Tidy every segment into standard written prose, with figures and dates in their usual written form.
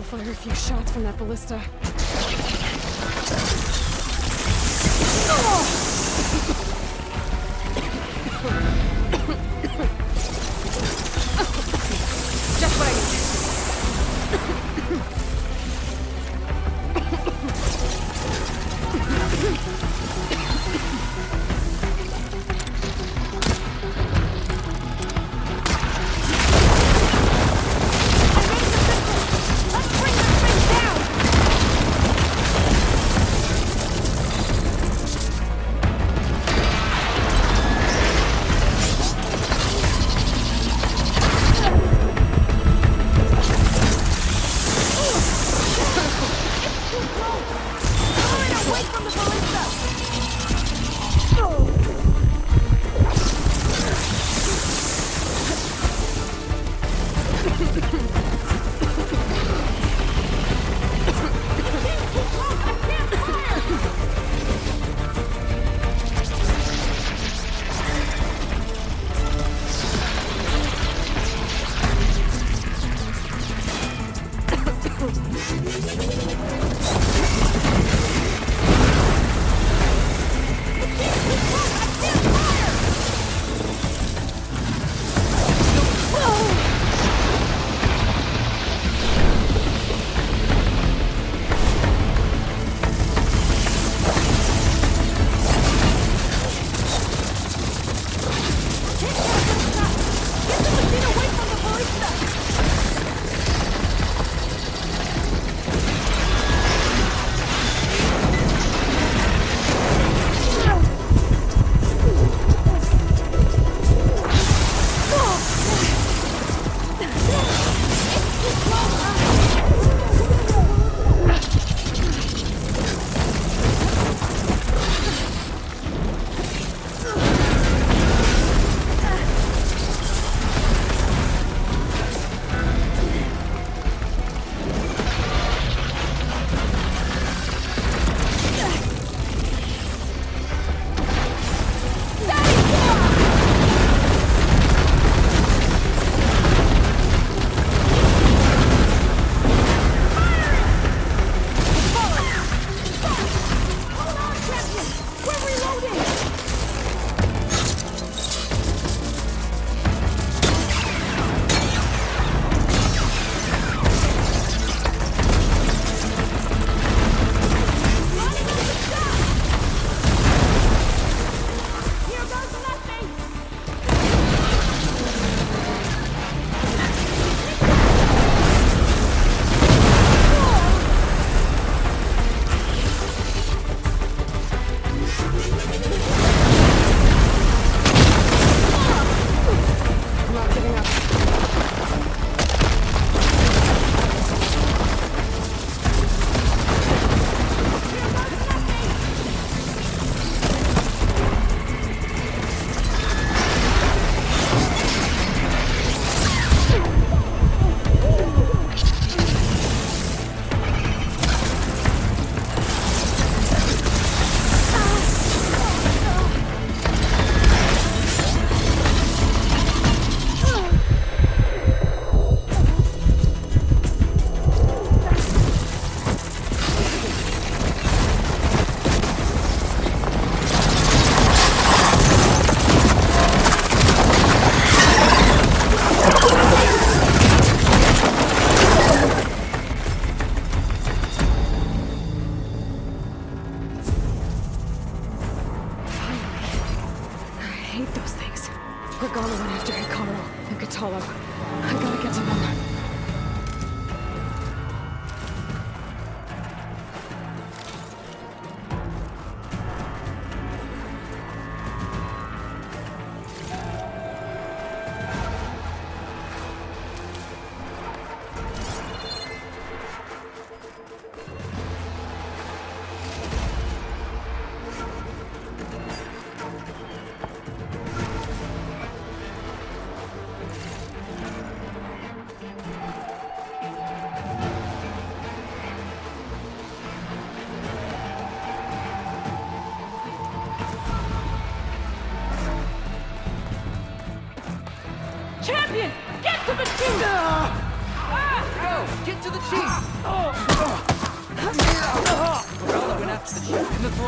fire a few shots from that ballista. Just what I need.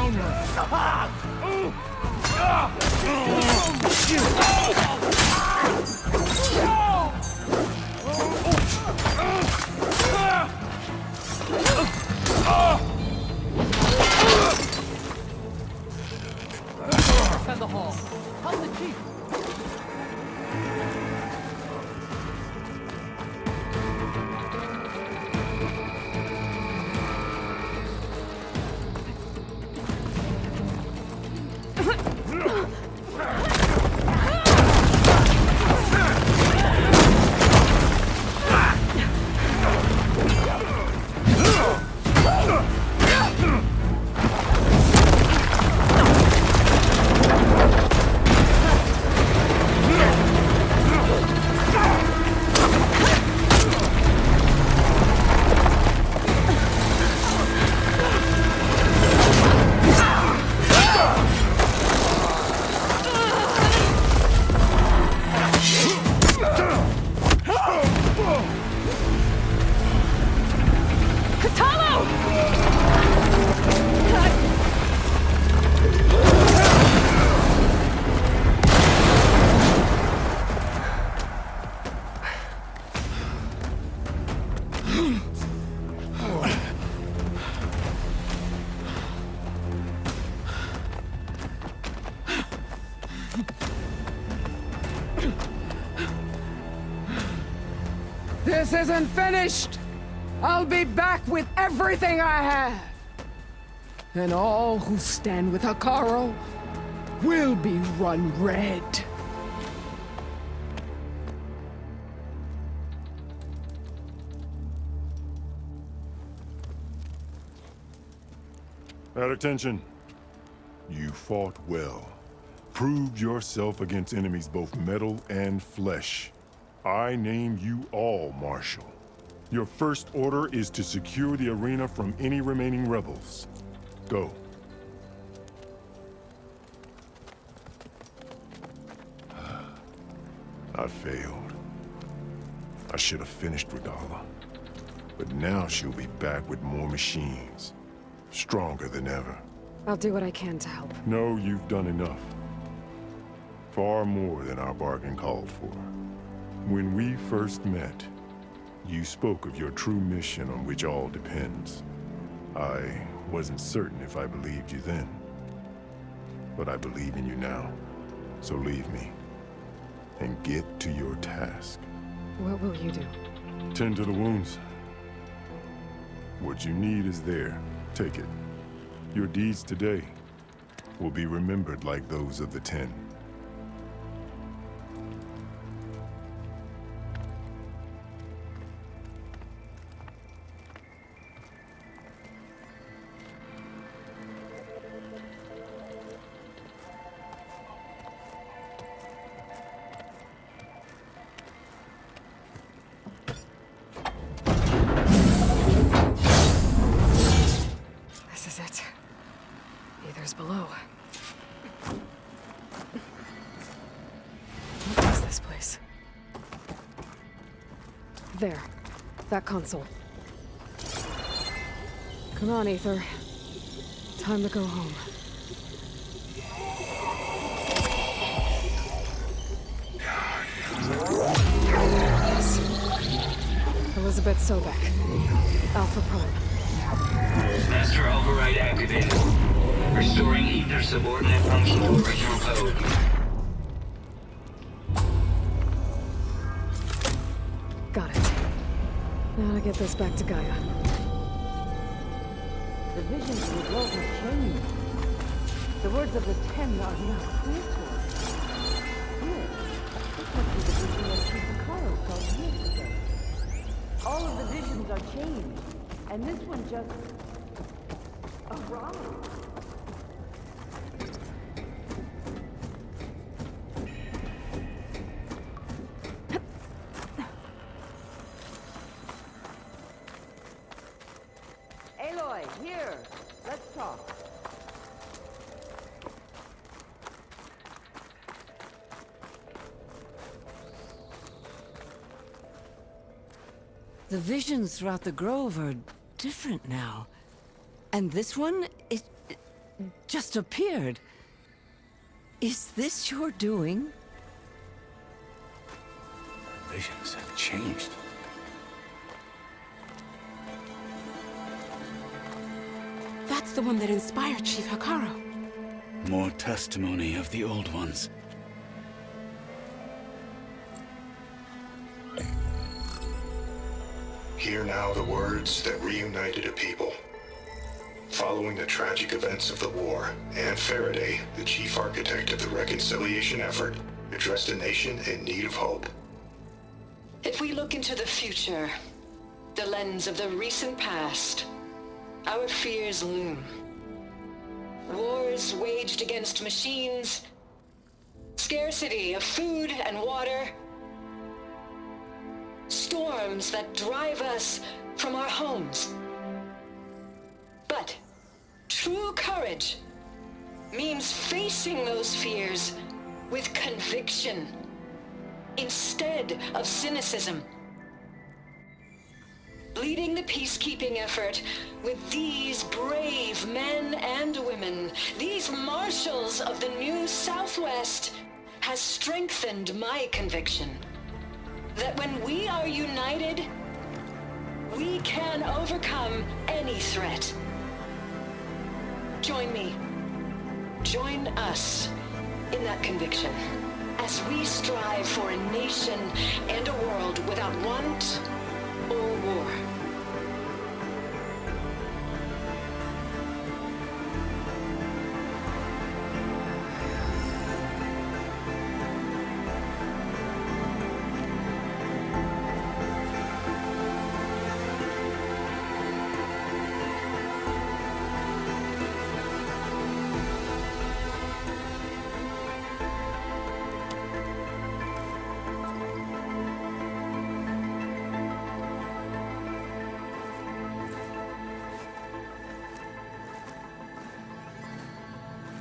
own way. Defend the hall. Help the chief. This isn't finished! I'll be back with everything I have! And all who stand with Hikaru will be run red. At attention. You fought well. Proved yourself against enemies both metal and flesh. I name you all Marshal. Your first order is to secure the arena from any remaining rebels. Go. I failed. I should have finished Regala. But now she'll be back with more machines. Stronger than ever. I'll do what I can to help. No, you've done enough. Far more than our bargain called for. When we first met, you spoke of your true mission on which all depends. I wasn't certain if I believed you then. But I believe in you now. So leave me. And get to your task. What will you do? Tend to the wounds. What you need is there. Take it. Your deeds today will be remembered like those of the 10. Below. What is this place? There. That console. Come on, Aether. Time to go home. Yes. Elizabeth Sobek. Alpha Prime. Master override activated. Restoring Ether subordinate function to original code. Got it. Now to get this back to Gaia. The visions of the world have changed. The words of the 10 are now clear to us. Here, this must be the vision that Chief Hikaru saw years ago. All of the visions are changed, and this one just arrived. Aloy, here. Let's talk. The visions throughout the grove are different now. And this one, just appeared. Is this your doing? Visions have changed. That's the one that inspired Chief Hikaru. More testimony of the old ones. Hear now the words that reunited a people. Following the tragic events of the war, Anne Faraday, the chief architect of the reconciliation effort, addressed a nation in need of hope. If we look into the future, the lens of the recent past, our fears loom. Wars waged against machines, scarcity of food and water, storms that drive us from our homes. But true courage means facing those fears with conviction instead of cynicism. Leading the peacekeeping effort with these brave men and women, these marshals of the new Southwest, has strengthened my conviction that when we are united, we can overcome any threat. Join me. Join us in that conviction as we strive for a nation and a world without want or war.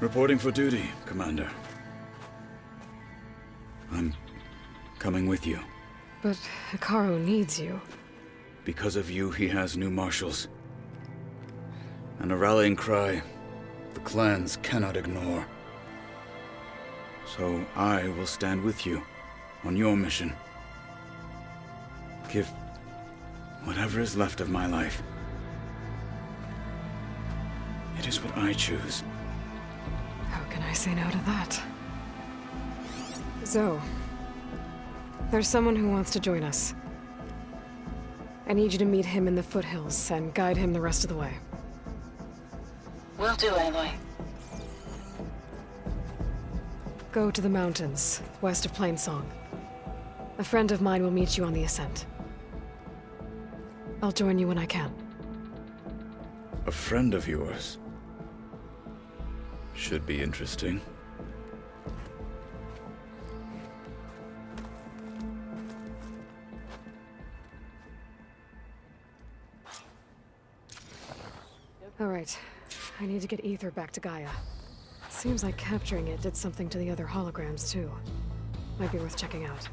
Reporting for duty, Commander. I'm coming with you. But Hikaru needs you. Because of you, he has new marshals. And a rallying cry the clans cannot ignore. So I will stand with you on your mission. Give whatever is left of my life. It is what I choose. How can I say no to that? Zoe, there's someone who wants to join us. I need you to meet him in the foothills and guide him the rest of the way. Will do, Aloy. Go to the mountains, west of Plainsong. A friend of mine will meet you on the ascent. I'll join you when I can. A friend of yours? Should be interesting. All right. I need to get Ether back to Gaia. Seems like capturing it did something to the other holograms, too. Might be worth checking out.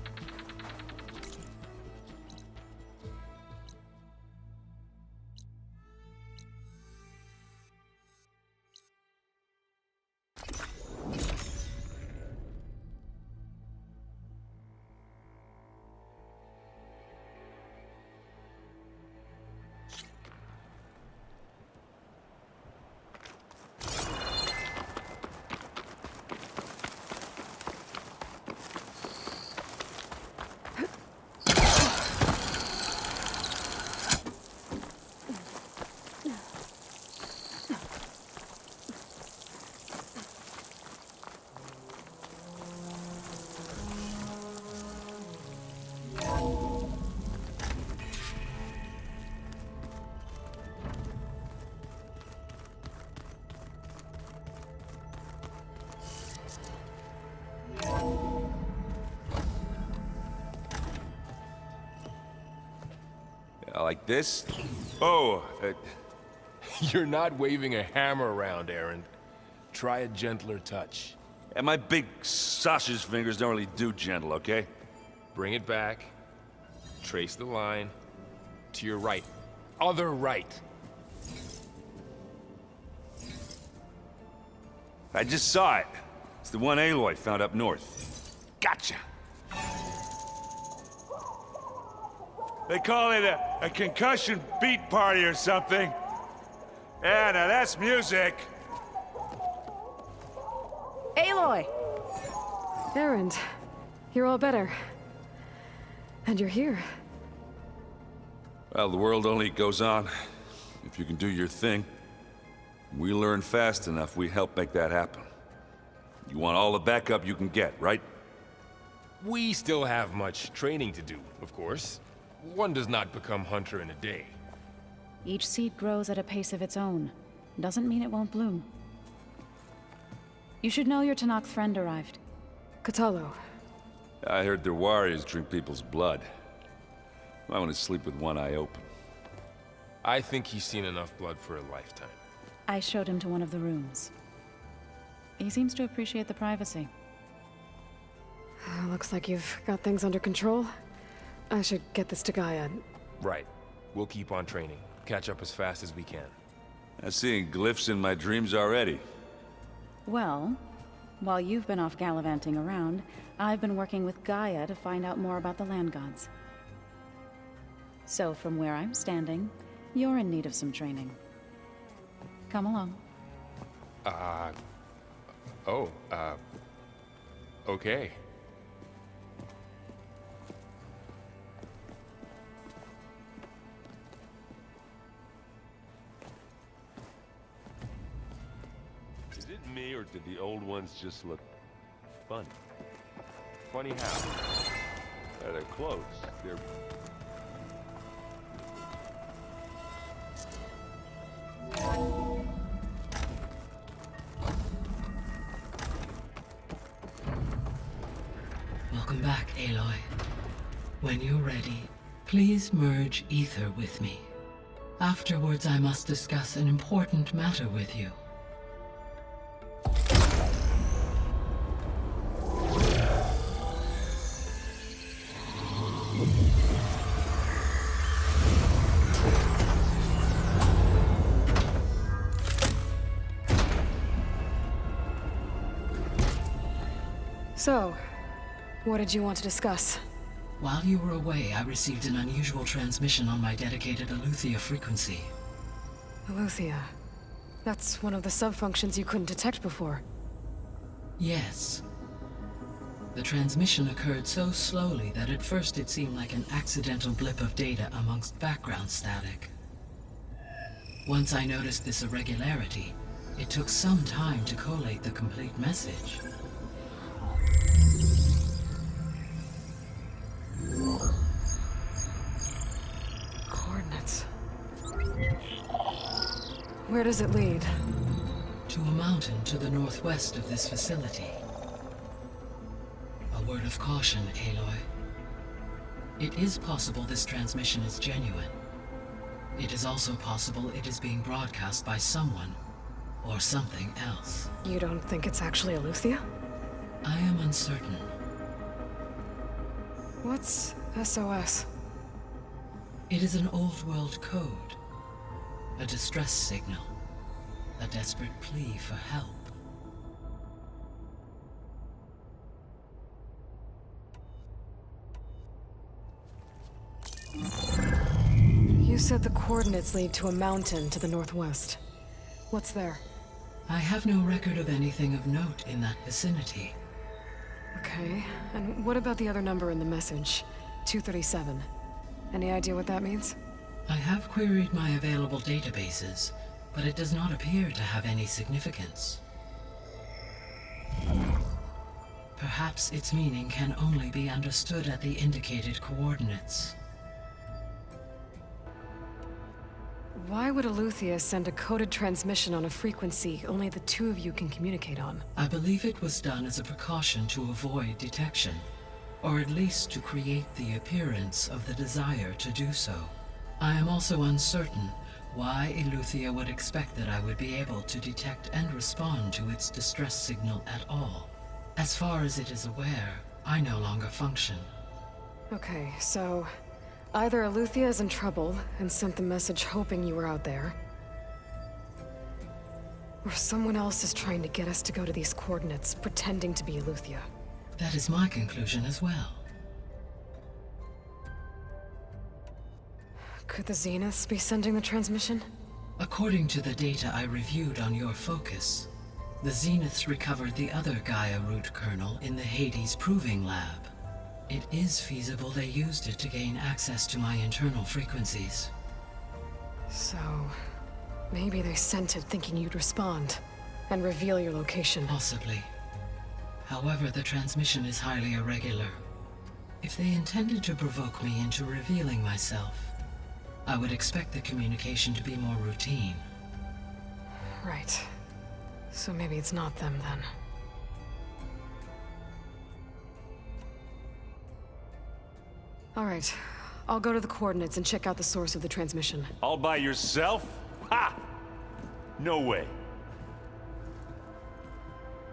Like this? Oh, you're not waving a hammer around, Aaron. Try a gentler touch. And my big sausage fingers don't really do gentle, okay? Bring it back. Trace the line. To your right. Other right. I just saw it. It's the one Aloy found up north. Gotcha. They call it a concussion beat party or something. Yeah, now that's music. Aloy! Erend, you're all better. And you're here. Well, the world only goes on if you can do your thing. We learn fast enough, we help make that happen. You want all the backup you can get, right? We still have much training to do, of course. One does not become hunter in a day. Each seed grows at a pace of its own. Doesn't mean it won't bloom. You should know your Tanakh friend arrived. Katalo. I heard their warriors drink people's blood. I want to sleep with one eye open. I think he's seen enough blood for a lifetime. I showed him to one of the rooms. He seems to appreciate the privacy. Looks like you've got things under control. I should get this to Gaia. Right. We'll keep on training. Catch up as fast as we can. I'm seeing glyphs in my dreams already. Well, while you've been off gallivanting around, I've been working with Gaia to find out more about the land gods. So from where I'm standing, you're in need of some training. Come along. Okay. Is it me, or did the old ones just look funny? Funny how? They're close. They're... Welcome back, Aloy. When you're ready, please merge ether with me. Afterwards, I must discuss an important matter with you. So, what did you want to discuss? While you were away, I received an unusual transmission on my dedicated Aletheia frequency. Aletheia. That's one of the sub-functions you couldn't detect before. Yes. The transmission occurred so slowly that at first it seemed like an accidental blip of data amongst background static. Once I noticed this irregularity, it took some time to collate the complete message. Coordinates. Where does it lead? To a mountain to the northwest of this facility. A word of caution, Aloy. It is possible this transmission is genuine. It is also possible it is being broadcast by someone or something else. You don't think it's actually Aletheia? I am uncertain. What's SOS? It is an old-world code. A distress signal. A desperate plea for help. You said the coordinates lead to a mountain to the northwest. What's there? I have no record of anything of note in that vicinity. Okay, and what about the other number in the message? 237. Any idea what that means? I have queried my available databases, but it does not appear to have any significance. Perhaps its meaning can only be understood at the indicated coordinates. Why would Aletheia send a coded transmission on a frequency only the two of you can communicate on? I believe it was done as a precaution to avoid detection, or at least to create the appearance of the desire to do so. I am also uncertain why Aletheia would expect that I would be able to detect and respond to its distress signal at all. As far as it is aware, I no longer function. Okay, so either Aletheia is in trouble and sent the message hoping you were out there, Or someone else is trying to get us to go to these coordinates, pretending to be Eleuthia. That is my conclusion as well. Could the Zeniths be sending the transmission? According to the data I reviewed on your focus, the Zeniths recovered the other Gaia root kernel in the Hades Proving Lab. It is feasible they used it to gain access to my internal frequencies. So, maybe they sent it thinking you'd respond and reveal your location. Possibly. However, the transmission is highly irregular. If they intended to provoke me into revealing myself, I would expect the communication to be more routine. Right. So maybe it's not them then. All right. I'll go to the coordinates and check out the source of the transmission. All by yourself? Ha! No way.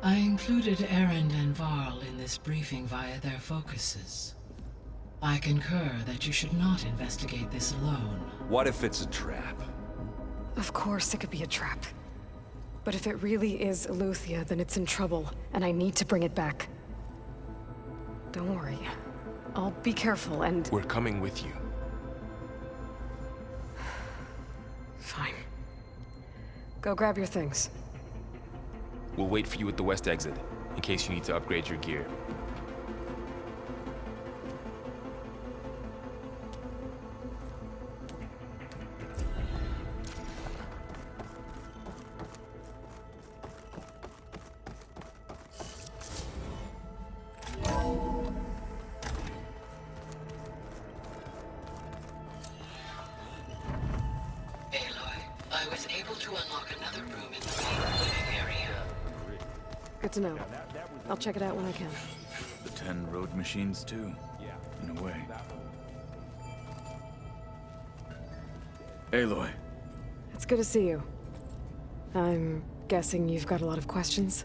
I included Erend and Varl in this briefing via their focuses. I concur that you should not investigate this alone. What if it's a trap? Of course it could be a trap. But if it really is Eleuthia, then it's in trouble, and I need to bring it back. Don't worry. I'll be careful and... We're coming with you. Fine. Go grab your things. We'll wait for you at the west exit, in case you need to upgrade your gear. Good to know. I'll check it out when I can. The 10 road machines too, in a way. Aloy. It's good to see you. I'm guessing you've got a lot of questions?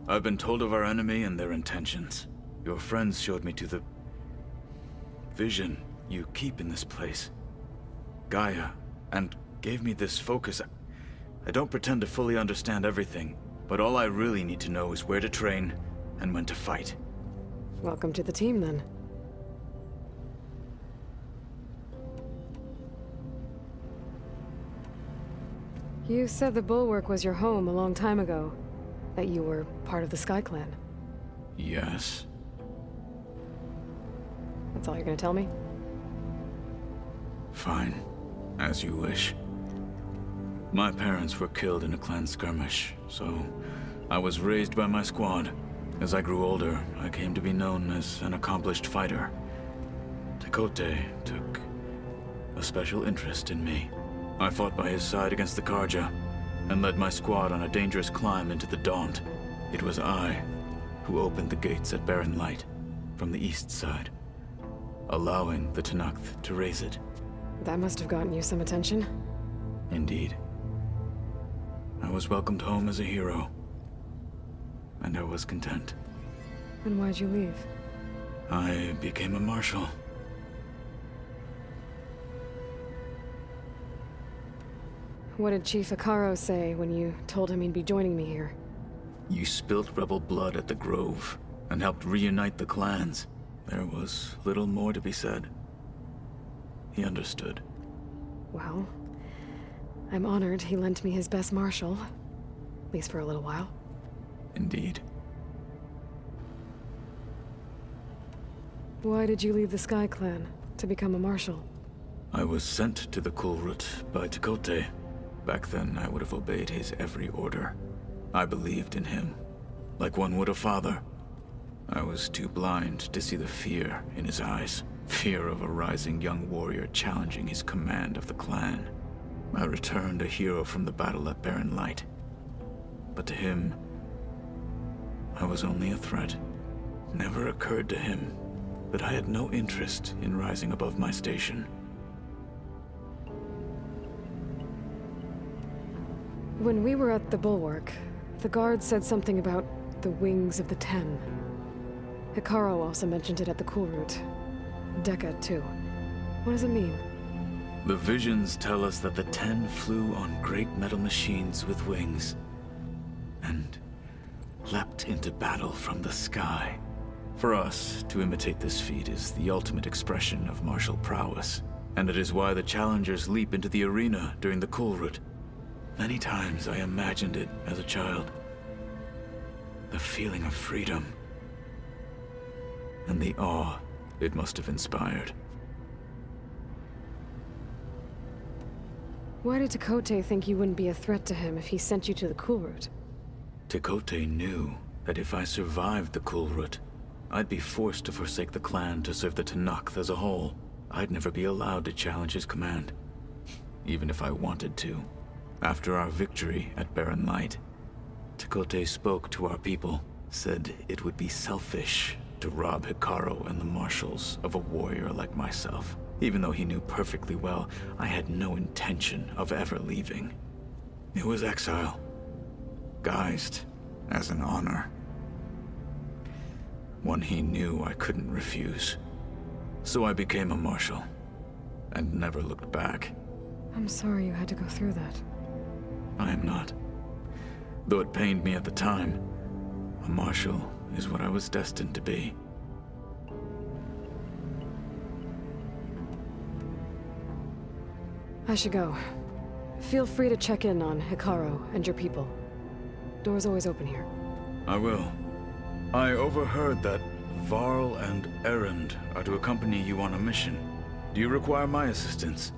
I've been told of our enemy and their intentions. Your friends showed me to the vision you keep in this place. Gaia, and gave me this focus. I don't pretend to fully understand everything, but all I really need to know is where to train and when to fight. Welcome to the team, then. You said the Bulwark was your home a long time ago. That you were part of the Sky Clan. Yes. That's all you're gonna tell me? Fine. As you wish. My parents were killed in a clan skirmish, so I was raised by my squad. As I grew older, I came to be known as an accomplished fighter. Tekote took a special interest in me. I fought by his side against the Karja, and led my squad on a dangerous climb into the Daunt. It was I who opened the gates at Barren Light, from the east side, allowing the Tenakth to raise it. That must have gotten you some attention. Indeed. I was welcomed home as a hero, and I was content. And why'd you leave? I became a marshal. What did Chief Hekarro say when you told him he'd be joining me here? You spilt rebel blood at the Grove, and helped reunite the clans. There was little more to be said. He understood. Well, I'm honored he lent me his best marshal. At least for a little while. Indeed. Why did you leave the Sky Clan to become a marshal? I was sent to the Kulrut by Tekote. Back then, I would have obeyed his every order. I believed in him, like one would a father. I was too blind to see the fear in his eyes. Fear of a rising young warrior challenging his command of the clan. I returned a hero from the battle at Barren Light. But to him, I was only a threat. Never occurred to him that I had no interest in rising above my station. When we were at the Bulwark, the guard said something about the Wings of the Ten. Hekarro also mentioned it at the Kulrut. Decca, too. What does it mean? The visions tell us that the 10 flew on great metal machines with wings. leapt into battle from the sky. For us, to imitate this feat is the ultimate expression of martial prowess, and it is why the challengers leap into the arena during the cool route. Many times I imagined it as a child. The feeling of freedom, and the awe it must have inspired. Why did Tekote think you wouldn't be a threat to him if he sent you to the cool route? Tekote knew that if I survived the cool route, I'd be forced to forsake the clan to serve the Tenakth as a whole. I'd never be allowed to challenge his command, even if I wanted to. After our victory at Barren Light, Tekote spoke to our people, said it would be selfish to rob Hikaru and the marshals of a warrior like myself, even though he knew perfectly well I had no intention of ever leaving. It was exile, guised as an honor. One he knew I couldn't refuse. So I became a marshal, and never looked back. I'm sorry you had to go through that. I am not. Though it pained me at the time, a marshal is what I was destined to be. I should go. Feel free to check in on Hikaru and your people. Door's always open here. I will. I overheard that Varl and Erend are to accompany you on a mission. Do you require my assistance?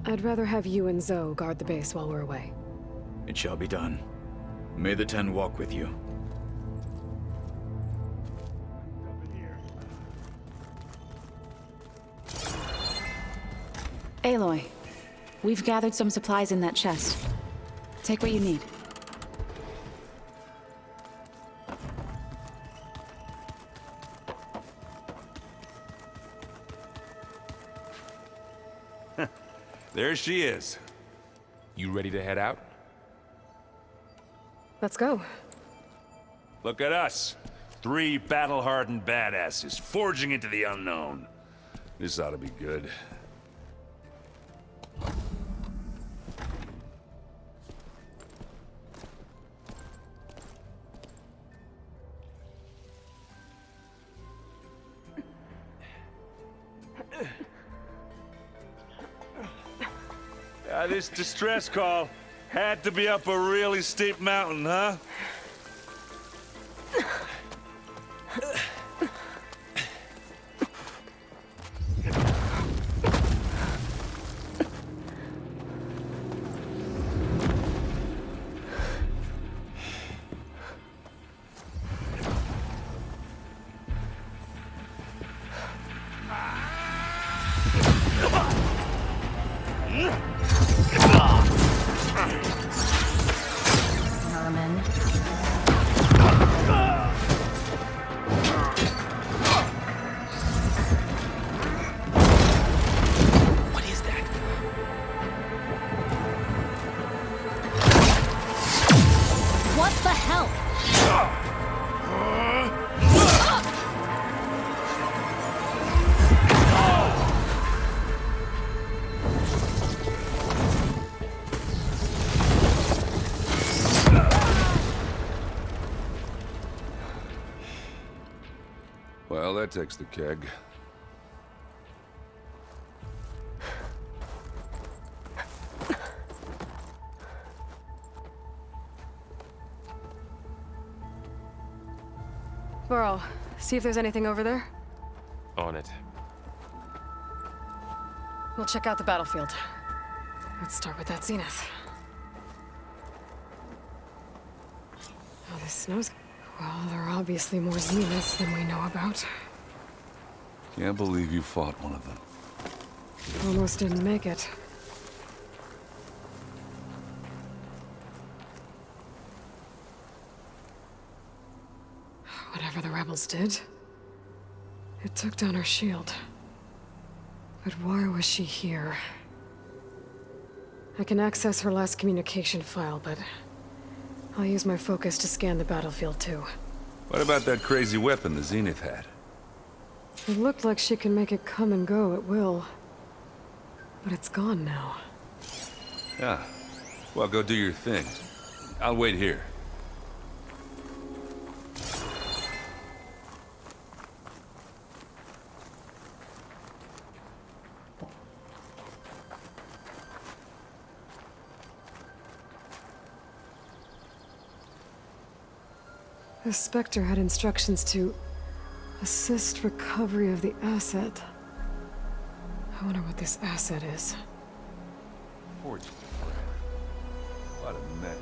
I'd rather have you and Zoe guard the base while we're away. It shall be done. May the Ten walk with you. Aloy, we've gathered some supplies in that chest. Take what you need. There she is. You ready to head out? Let's go. Look at us. 3 battle-hardened badasses forging into the unknown. This ought to be good. This distress call had to be up a really steep mountain, huh? Well, that takes the keg. Burl, see if there's anything over there. On it. We'll check out the battlefield. Let's start with that zenith. Oh, this snow's... Well, there are obviously more zeniths than we know about. Can't believe you fought one of them. Almost didn't make it. Whatever the rebels did, it took down her shield. But why was she here? I can access her last communication file, but I'll use my focus to scan the battlefield too. What about that crazy weapon the Zenith had? It looked like she can make it come and go at will. But it's gone now. Yeah. Well, go do your thing. I'll wait here. The Spectre had instructions to assist recovery of the asset. I wonder what this asset is. Fortune, what a mess.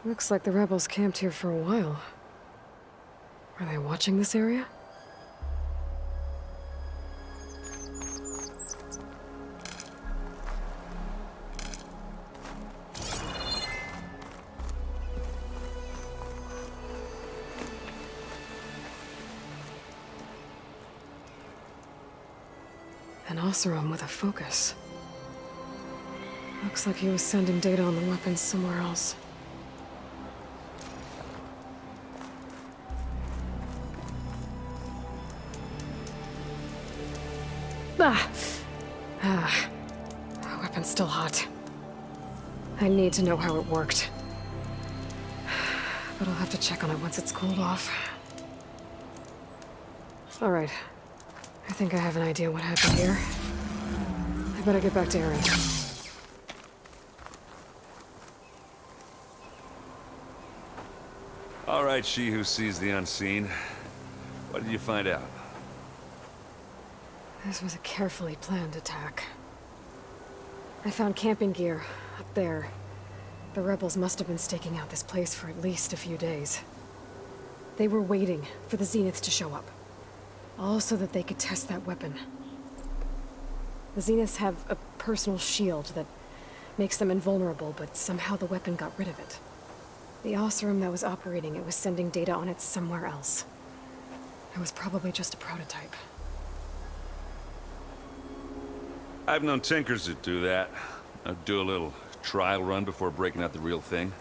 Looks like the rebels camped here for a while. Are they watching this area? An Oseram with a focus. Looks like he was sending data on the weapons somewhere else. The weapon's still hot. I need to know how it worked. But I'll have to check on it once it's cooled off. Alright. I think I have an idea what happened here. I better get back to Aaron. Alright, she who sees the unseen. What did you find out? This was a carefully planned attack. I found camping gear up there. The rebels must have been staking out this place for at least a few days. They were waiting for the Zeniths to show up. All so that they could test that weapon. The Zeniths have a personal shield that makes them invulnerable, but somehow the weapon got rid of it. The Oseram that was operating it was sending data on it somewhere else. It was probably just a prototype. I've known tinkers that do that. I'd do a little trial run before breaking out the real thing.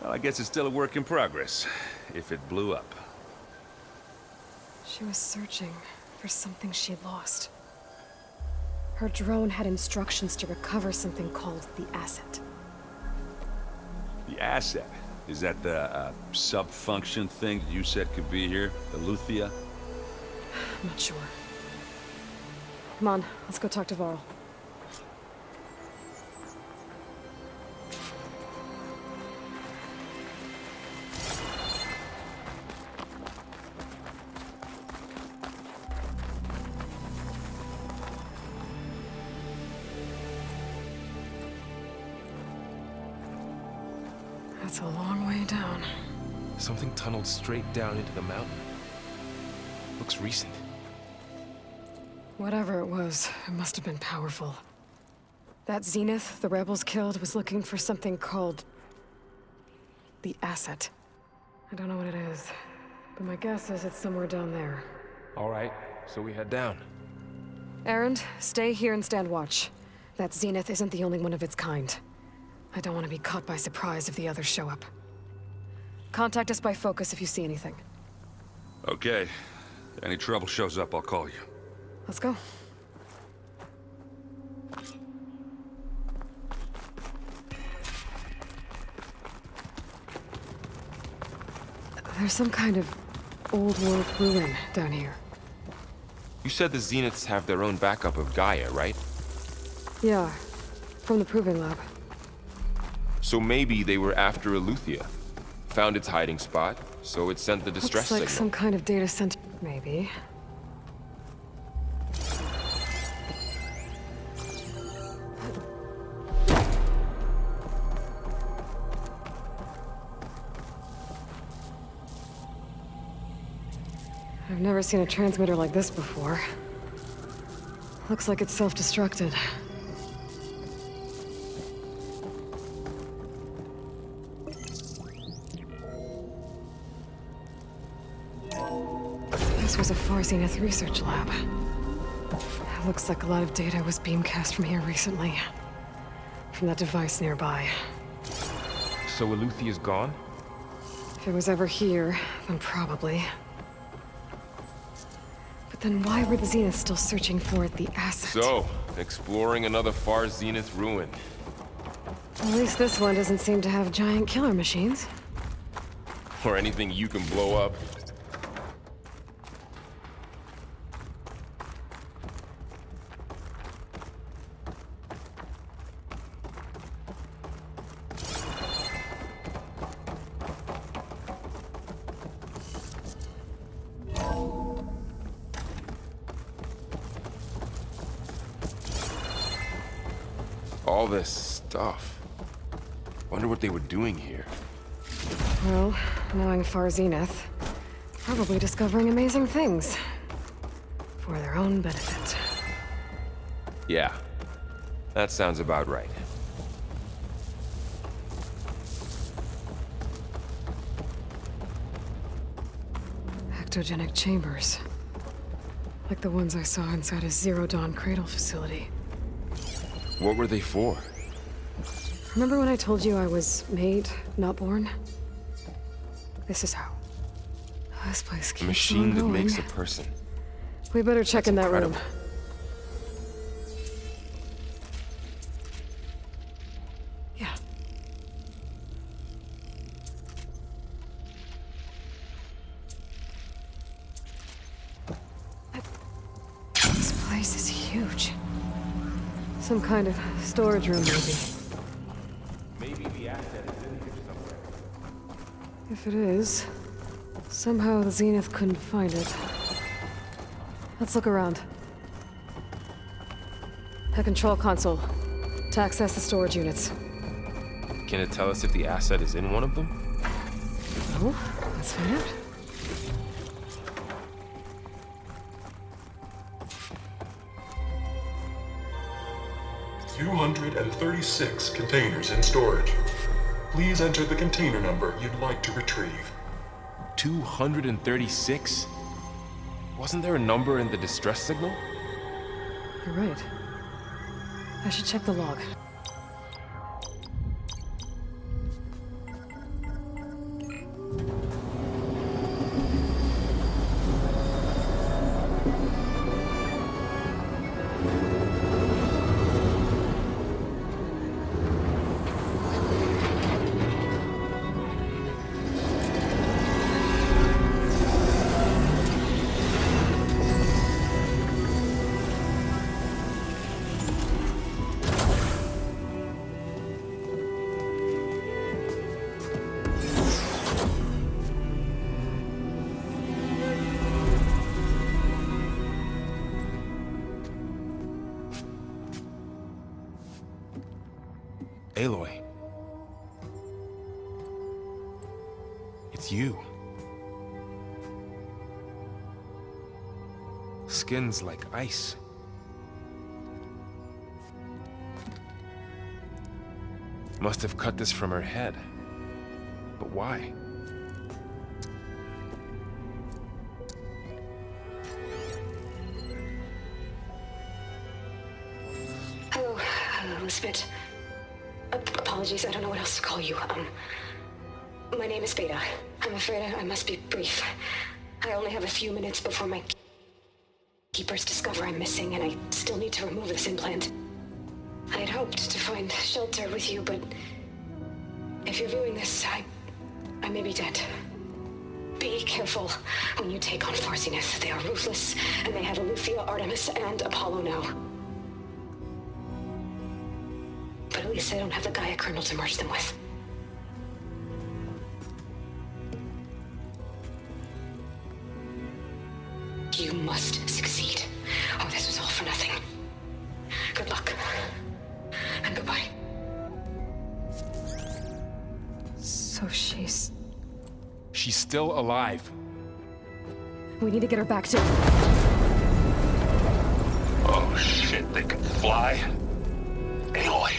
Well, I guess it's still a work in progress, if it blew up. She was searching for something she'd lost. Her drone had instructions to recover something called the asset. The asset? Is that the sub-function thing you said could be here? The Luthia? I'm not sure. Come on, let's go talk to Varl. That's a long way down. Something tunneled straight down into the mountain. Looks recent. Whatever it was, it must have been powerful. That Zenith the rebels killed was looking for something called the asset. I don't know what it is, but my guess is it's somewhere down there. All right, so we head down. Erend, stay here and stand watch. That Zenith isn't the only one of its kind. I don't want to be caught by surprise if the others show up. Contact us by focus if you see anything. Okay. Any trouble shows up, I'll call you. Let's go. There's some kind of old world ruin down here. You said the Zeniths have their own backup of Gaia, right? Yeah, from the proving lab. So maybe they were after Aletheia. Found its hiding spot, so it sent the distress Looks like signal. some kind of data center, maybe. I've never seen a transmitter like this before. Looks like it's self-destructed. This was a Far Zenith research lab. It looks like a lot of data was beamcast from here recently. From that device nearby. So Aletheia is gone? If it was ever here, then probably. But then why were the Zeniths still searching for the asset? So, exploring another Far Zenith ruin. At least this one doesn't seem to have giant killer machines. Or anything you can blow up. All this stuff. Wonder what they were doing here. Well, knowing Far Zenith, probably discovering amazing things. For their own benefit. Yeah. That sounds about right. Ectogenic chambers. Like the ones I saw inside his Zero Dawn cradle facility. What were they for? Remember when I told you I was made, not born? This is how. This place keeps A machine on that going. makes a person. We better check in that room. Yeah. This place is huge. Some kind of storage room, maybe. Maybe the asset is in here somewhere. If it is, somehow the Zenith couldn't find it. Let's look around. A control console. To access the storage units. Can it tell us if the asset is in one of them? Oh, let's find out. $236 containers in storage. Please enter the container number you'd like to retrieve. 236? Wasn't there a number in the distress signal? You're right. I should check the log. Aloy. It's you. Skin's like ice. Must have cut this from her head. But why? Hello, Elizabeth. Apologies, I don't know what else to call you. My name is Beta. I'm afraid I must be brief. I only have a few minutes before my keepers discover I'm missing, and I still need to remove this implant. I had hoped to find shelter with you, but if you're viewing this, I may be dead. Be careful when you take on Far Zenith. They are ruthless, and they have Aletheia, Artemis, and Apollo now. But at least I don't have the Gaia kernel to merge them with. You must succeed, or this was all for nothing. Good luck. And goodbye. So she's still alive. We need to get her back to... Oh shit, they can fly? Aloy!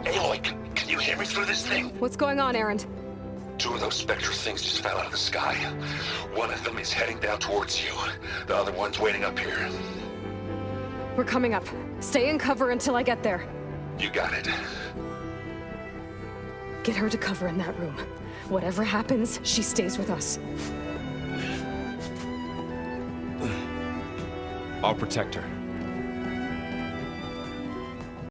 Aloy, can you hear me through this thing? What's going on, Erend? Two of those spectral things just fell out of the sky. One of them is heading down towards you. The other one's waiting up here. We're coming up. Stay in cover until I get there. You got it. Get her to cover in that room. Whatever happens, she stays with us. I'll protect her.